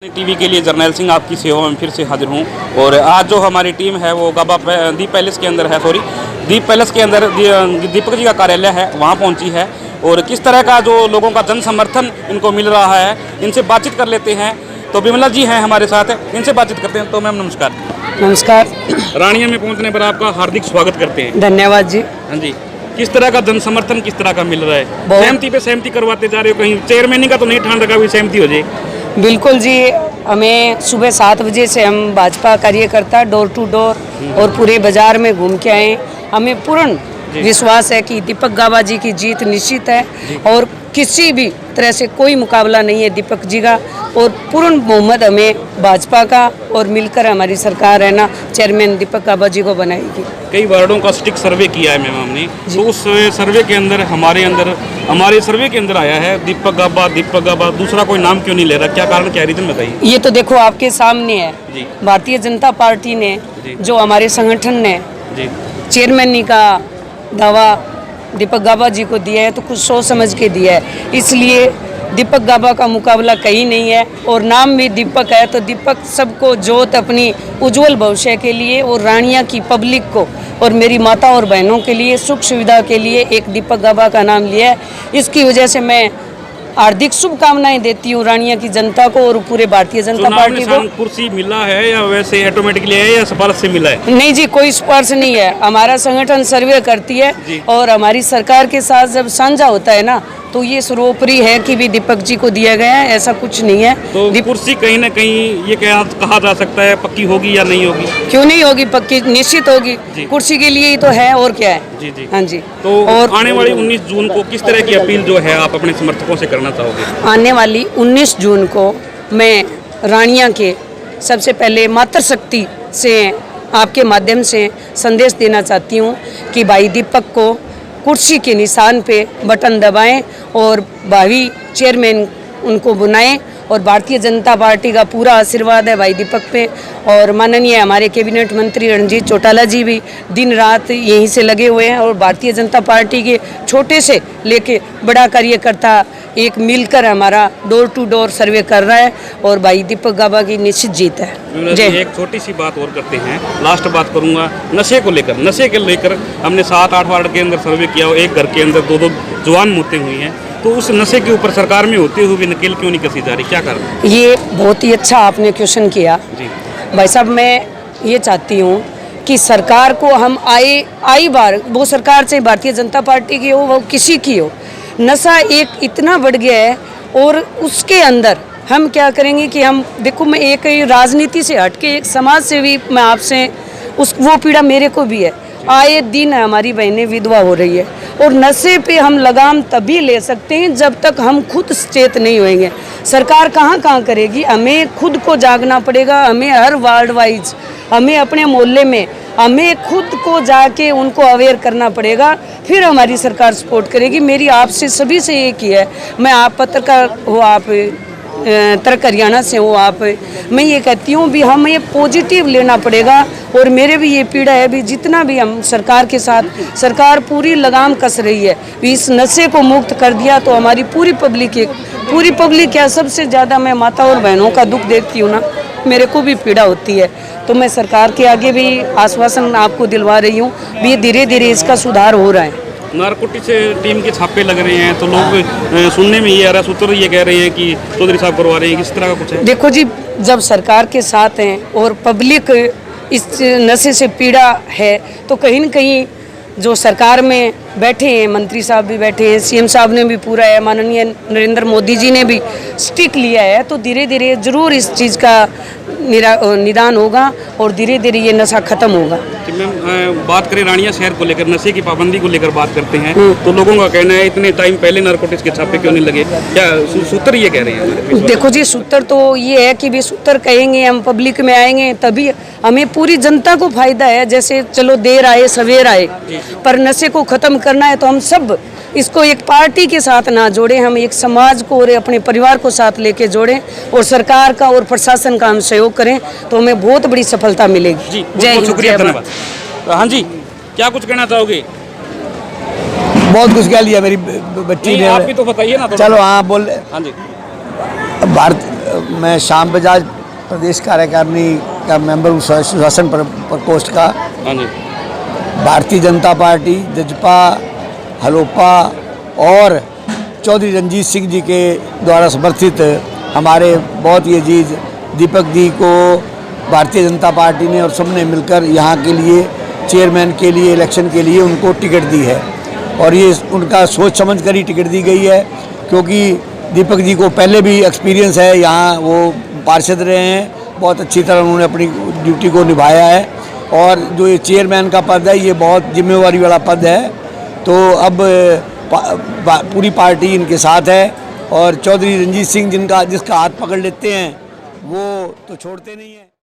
TV के लिए जर्नैल सिंह आपकी सेवा में फिर से हाजिर हूँ। और आज जो हमारी टीम है वो गाबा दीप पैलेस के अंदर है, दीप पैलेस के अंदर दीपक जी का कार्यालय है, वहाँ पहुँची है। और किस तरह का जो लोगों का जन समर्थन इनको मिल रहा है, इनसे बातचीत कर लेते हैं। तो विमला जी हैं हमारे साथ, इनसे बातचीत करते हैं। तो मैम नमस्कार। नमस्कार। रानिया में पहुँचने पर आपका हार्दिक स्वागत करते हैं। धन्यवाद जी। हाँ जी, किस तरह का जन समर्थन किस तरह का मिल रहा है? सहमति पे सहमति करवाते जा रहे हो, कहीं चेयरमैन का तो नहीं ठान रखा हुई सहमति हो जाए? बिल्कुल जी, हमें सुबह 7 बजे से हम भाजपा कार्यकर्ता डोर टू डोर और पूरे बाजार में घूम के आए। हमें पूर्ण विश्वास है कि दीपक गाबा जी की जीत निश्चित है और किसी भी तरह से कोई मुकाबला नहीं है दीपक जी का। और पूर्ण बहुमत हमें भाजपा का और मिलकर हमारी सरकार है ना चेयरमैन दीपक गाबा जी को बनाएगी। कई वार्डों का स्टिक सर्वे किया है मैम हमने, तो उस सर्वे के अंदर हमारे सर्वे के अंदर आया है दीपक गाबा, दूसरा कोई नाम क्यों नहीं ले रहा? क्या कारण, क्या रीजन बताइए। ये तो देखो आपके सामने है, भारतीय जनता पार्टी ने जो हमारे संगठन ने चेयरमैन का दावा दीपक गाबा जी को दिया है तो कुछ सोच समझ के दिया है, इसलिए दीपक गाबा का मुकाबला कहीं नहीं है। और नाम भी दीपक है तो दीपक सबको जोत अपनी उज्जवल भविष्य के लिए और रानिया की पब्लिक को और मेरी माता और बहनों के लिए सुख सुविधा के लिए एक दीपक गाबा का नाम लिया है। इसकी वजह से मैं हार्दिक शुभकामनाएं देती हूँ रानिया की जनता को और पूरे भारतीय जनता पार्टी को। कुर्सी मिला है या वैसे ऑटोमेटिकली है या सिफारिश से मिला है? नहीं जी, कोई सिफारिश नहीं है। हमारा संगठन सर्वे करती है और हमारी सरकार के साथ जब साझा होता है ना तो ये सर्वोपरि है कि भी दीपक जी को दिया गया है, ऐसा कुछ नहीं है। तो कुर्सी कहीं ना कहीं ये कहा जा सकता है पक्की होगी या नहीं होगी? क्यों नहीं होगी, पक्की निश्चित होगी। कुर्सी के लिए ही तो है, और क्या है। जी जी। हाँ जी। तो और आने वाली 19 जून को किस तरह की अपील जो है आप अपने समर्थकों से करना चाहोगे? आने वाली 19 जून को मैं रानिया के सबसे पहले मातृशक्ति से आपके माध्यम से संदेश देना चाहती हूँ कि भाई दीपक को कुर्सी के निशान पे बटन दबाएं और भावी चेयरमैन उनको बुलाएं। और भारतीय जनता पार्टी का पूरा आशीर्वाद है भाई दीपक पे। और माननीय हमारे कैबिनेट मंत्री रणजीत चौटाला जी भी दिन रात यहीं से लगे हुए हैं। और भारतीय जनता पार्टी के छोटे से लेके बड़ा कार्यकर्ता एक मिलकर हमारा डोर टू डोर सर्वे कर रहा है और भाई दीपक गाबा की निश्चित जीत है। जय। एक छोटी सी बात और करते हैं, लास्ट बात करूंगा नशे को लेकर हमने 7-8 वार्ड के अंदर सर्वे किया, एक घर के अंदर 2-2 जवान मौतें हुई हैं। तो उस नशे के ऊपर सरकार में होते हुए भी नकेल क्यों नहीं कसी जा रही, क्या कारण? ये बहुत ही अच्छा आपने क्वेश्चन किया जी भाई साहब। मैं ये चाहती हूँ कि सरकार को हम आई बार, वो सरकार से भारतीय जनता पार्टी की हो वो किसी की हो, नशा एक इतना बढ़ गया है। और उसके अंदर हम क्या करेंगे कि हम देखो, मैं एक राजनीति से हट के एक समाज से भी मैं आपसे वो पीड़ा मेरे को भी है। आए दिन हमारी बहनें विधवा हो रही है और नशे पे हम लगाम तभी ले सकते हैं जब तक हम खुद सचेत नहीं होएंगे। सरकार कहाँ करेगी, हमें खुद को जागना पड़ेगा। हमें हर वार्ड वाइज, हमें अपने मोहल्ले में, हमें खुद को जाके उनको अवेयर करना पड़ेगा, फिर हमारी सरकार सपोर्ट करेगी। मेरी आपसे सभी से एक ही है, मैं आप पत्रकार हो, आप तर्क हरियाणा से हो आप, मैं ये कहती हूँ भी हमें पॉजिटिव लेना पड़ेगा। और मेरे भी ये पीड़ा है भी जितना भी हम सरकार के साथ, सरकार पूरी लगाम कस रही है भी इस नशे को मुक्त कर दिया तो हमारी पूरी पब्लिक क्या, सबसे ज़्यादा मैं माता और बहनों का दुख देखती हूँ ना, मेरे को भी पीड़ा होती है। तो मैं सरकार के आगे भी आश्वासन आपको दिलवा रही हूँ भी धीरे धीरे इसका सुधार हो रहा है। नारकोटिक्स टीम के छापे लग रहे हैं तो लोग सुनने में ये आ रहा है, सूत्र ये कह रहे हैं कि चौधरी साहब करवा रहे हैं, किस तरह का कुछ है? देखो जी, जब सरकार के साथ हैं और पब्लिक इस नशे से पीड़ा है तो कहीं न कहीं जो सरकार में बैठे हैं, मंत्री साहब भी बैठे हैं, सीएम साहब ने भी पूरा है, माननीय नरेंद्र मोदी जी ने भी स्टिक लिया है, तो धीरे धीरे ज़रूर इस चीज़ का निदान होगा और धीरे धीरे ये नशा खत्म होगा। मैम बात करें रानिया शहर को लेकर, नशे की पाबंदी को लेकर बात करते हैं तो लोगों का कहना है इतने टाइम पहले नारकोटिक्स के छापे क्यों नहीं लगे, क्या सूत्र ये कह रहे हैं? देखो जी, सूत्र तो ये है कि भी सूत्र कहेंगे, हम पब्लिक में आएंगे तभी हमें पूरी जनता को फायदा है। जैसे चलो देर आए सवेर आए, पर नशे को खत्म करना है तो हम सब इसको एक पार्टी के साथ ना जोड़ें, हम एक समाज को और अपने परिवार को साथ लेके जोड़ें और सरकार का और प्रशासन का हम सहयोग करें तो हमें बहुत बड़ी सफलता मिलेगी। जी, जय, शुक्रिया, धन्यवाद। हाँ जी, क्या कुछ कहना चाहोगे? बहुत कुछ कह लिया मेरी बच्ची ने। आप भी तो बताइए ना। चलो हाँ बोल। हाँ जी। मैं श्याम बजाज प्रदेश कार्यकारिणी का मेंबर हूँ, सुशासन प्रकोष्ठ का। हाँ जी। भारतीय जनता पार्टी, जजपा, हलोपा और चौधरी रंजीत सिंह जी के द्वारा समर्थित हमारे बहुत ही अजीज दीपक जी को भारतीय जनता पार्टी ने और सबने मिलकर यहाँ के लिए चेयरमैन के लिए इलेक्शन के लिए उनको टिकट दी है। और ये उनका सोच समझ कर ही टिकट दी गई है, क्योंकि दीपक जी को पहले भी एक्सपीरियंस है, यहाँ वो पार्षद रहे हैं, बहुत अच्छी तरह उन्होंने अपनी ड्यूटी को निभाया है। और जो ये चेयरमैन का पद है, ये बहुत जिम्मेवारी वाला पद है। तो अब पूरी पार्टी इनके साथ है और चौधरी रंजीत सिंह जिसका हाथ पकड़ लेते हैं वो तो छोड़ते नहीं हैं।